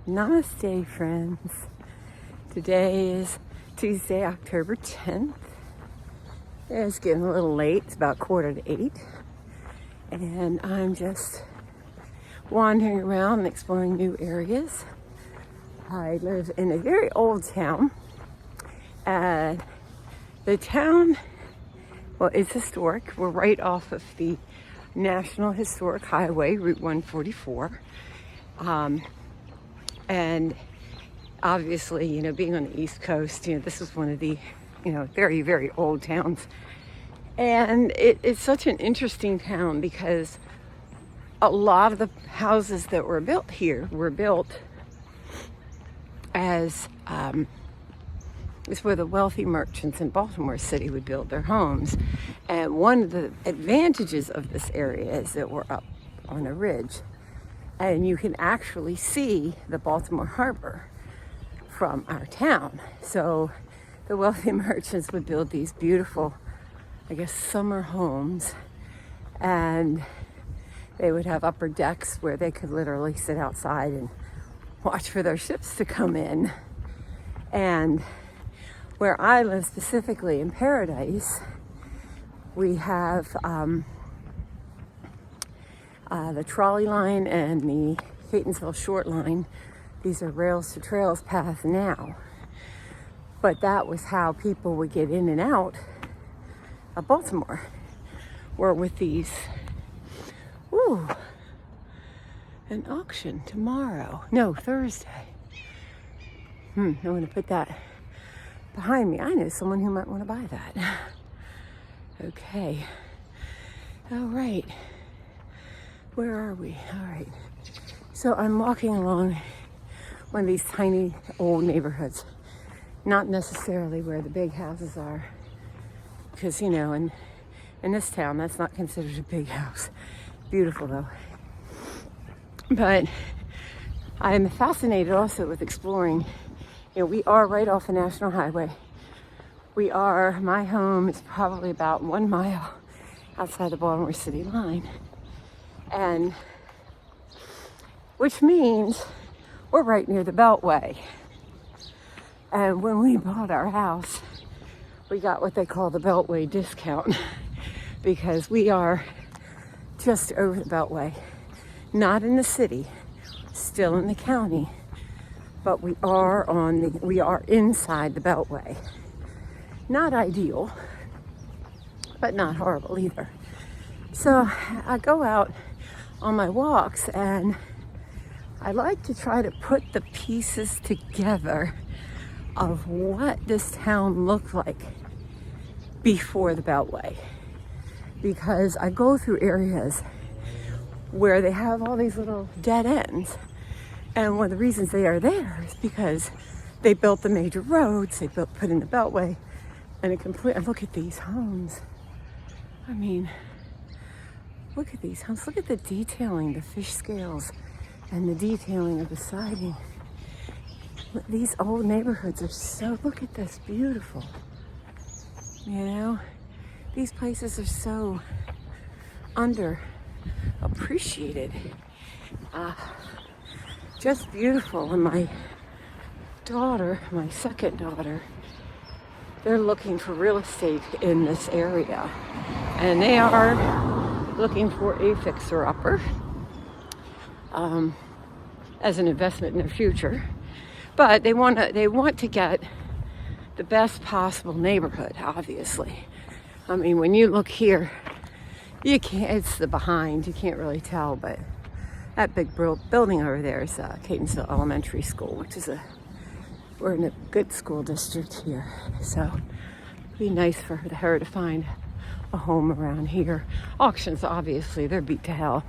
Namaste, friends. Today is Tuesday, October 10th. It's getting a little late. It's about 7:45. And I'm just wandering around and exploring new areas. I live in a very old town. And the town, well, it's historic. We're right off of the National Historic Highway, Route 144. And obviously, being on the East Coast, this is one of the, very, very old towns. And it's such an interesting town because a lot of the houses that were built here were built as, it's where the wealthy merchants in Baltimore City would build their homes. And one of the advantages of this area is that we're up on a ridge. And you can actually see the Baltimore Harbor from our town. So the wealthy merchants would build these beautiful, summer homes. And they would have upper decks where they could literally sit outside and watch for their ships to come in. And where I live specifically in Paradise, we have the trolley line and the Catonsville Short Line. These are rails to trails paths now. But that was how people would get in and out of Baltimore, were with these. Ooh, an auction tomorrow. No, Thursday. I'm going to put that behind me. I know someone who might want to buy that. Okay. All right. Where are we? All right. So I'm walking along one of these tiny old neighborhoods. Not necessarily where the big houses are. Because, in this town, that's not considered a big house. Beautiful, though. But I'm fascinated also with exploring. We are right off the National Highway. My home is probably about 1 mile outside the Baltimore City line. And which means we're right near the Beltway. And when we bought our house, we got what they call the Beltway discount because we are just over the Beltway, not in the city, still in the county, but we are inside the Beltway. Not ideal, but not horrible either. So I go out on my walks and I like to try to put the pieces together of what this town looked like before the Beltway. Because I go through areas where they have all these little dead ends. And one of the reasons they are there is because they built the major roads, put in the Beltway, and look at these homes. Look at these homes. Look at the detailing, the fish scales, and the detailing of the siding. These old neighborhoods are look at this, beautiful. These places are so underappreciated. Just beautiful. And my second daughter, they're looking for real estate in this area. And they are looking for a fixer-upper as an investment in their future. But they want to get the best possible neighborhood, obviously. When you look here, it's the behind, you can't really tell, but that big building over there is Catonsville Elementary School, which is we're in a good school district here. So it'd be nice for her to find a home around here. Auctions, obviously, they're beat to hell.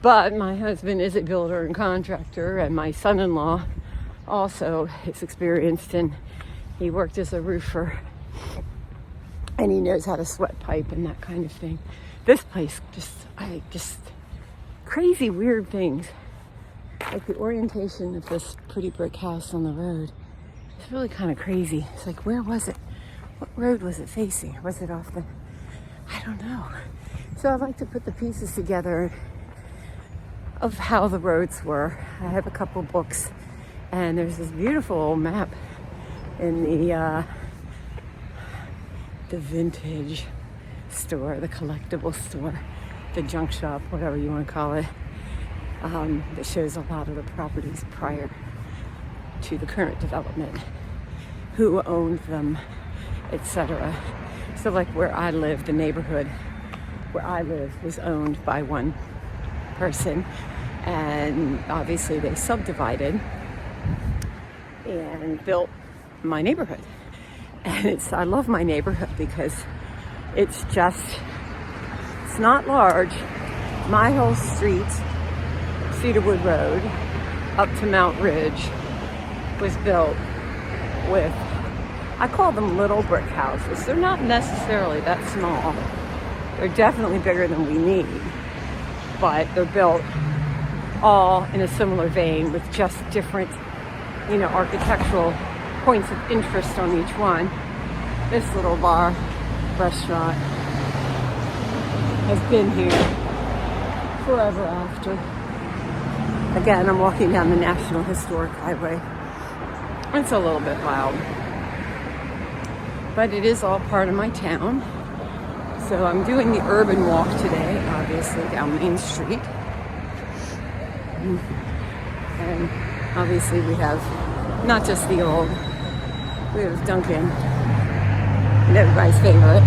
But my husband is a builder and contractor, and my son-in-law also is experienced, and he worked as a roofer, and he knows how to sweat pipe and that kind of thing. This place, just crazy, weird things. Like the orientation of this pretty brick house on the road. It's really kind of crazy. It's like, where was it? What road was it facing? Was it off I don't know. So I like to put the pieces together of how the roads were. I have a couple books, and there's this beautiful old map in the vintage store, the collectible store, the junk shop, whatever you want to call it, that shows a lot of the properties prior to the current development, who owned them, etc. So like where I live, the neighborhood where I live was owned by one person, and obviously they subdivided and built my neighborhood. And I love my neighborhood because it's not large. My whole street, Cedarwood Road, up to Mount Ridge, was built with, I call them little brick houses. They're not necessarily that small. They're definitely bigger than we need, but they're built all in a similar vein with just different, architectural points of interest on each one. This little bar, restaurant, has been here forever after. Again, I'm walking down the National Historic Highway. It's a little bit loud, but it is all part of my town. So I'm doing the urban walk today, obviously down Main Street. And obviously we have not just we have Dunkin', and everybody's favorite,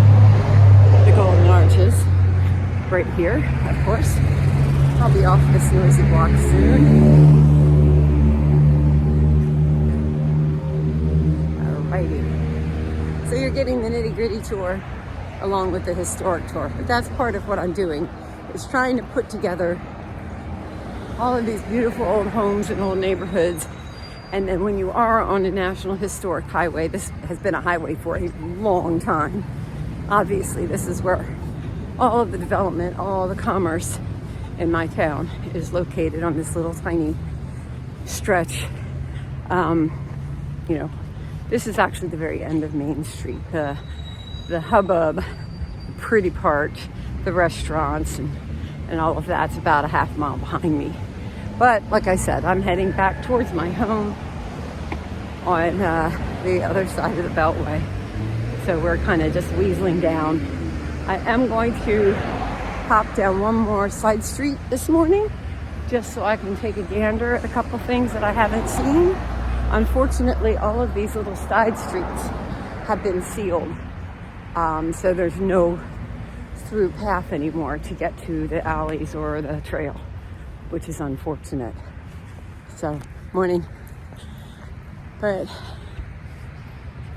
the Golden Arches, right here, of course. I'll be off this noisy block soon. Alrighty. So you're getting the nitty-gritty tour along with the historic tour. But that's part of what I'm doing, is trying to put together all of these beautiful old homes and old neighborhoods. And then when you are on a National Historic Highway, this has been a highway for a long time. Obviously, this is where all of the development, all the commerce in my town is located, on this little tiny stretch. This is actually the very end of Main Street. The hubbub, the pretty part, the restaurants and all of that's about a half mile behind me. But like I said, I'm heading back towards my home on the other side of the Beltway. So we're kind of just weaseling down. I am going to hop down one more side street this morning, just so I can take a gander at a couple things that I haven't seen. Unfortunately, all of these little side streets have been sealed. So there's no through path anymore to get to the alleys or the trail, which is unfortunate. So, morning. But,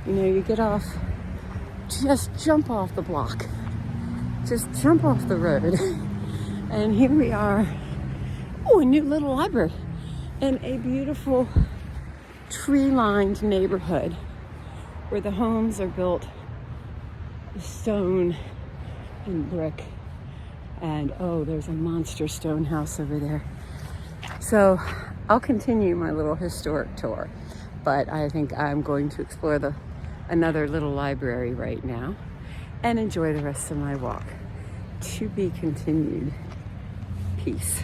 you get off, just jump off the block. Just jump off the road. And here we are. Oh, a new little library in a beautiful tree-lined neighborhood where the homes are built with stone and brick. And oh, there's a monster stone house over there. So I'll continue my little historic tour, but I think I'm going to explore another little library right now and enjoy the rest of my walk. To be continued. Peace.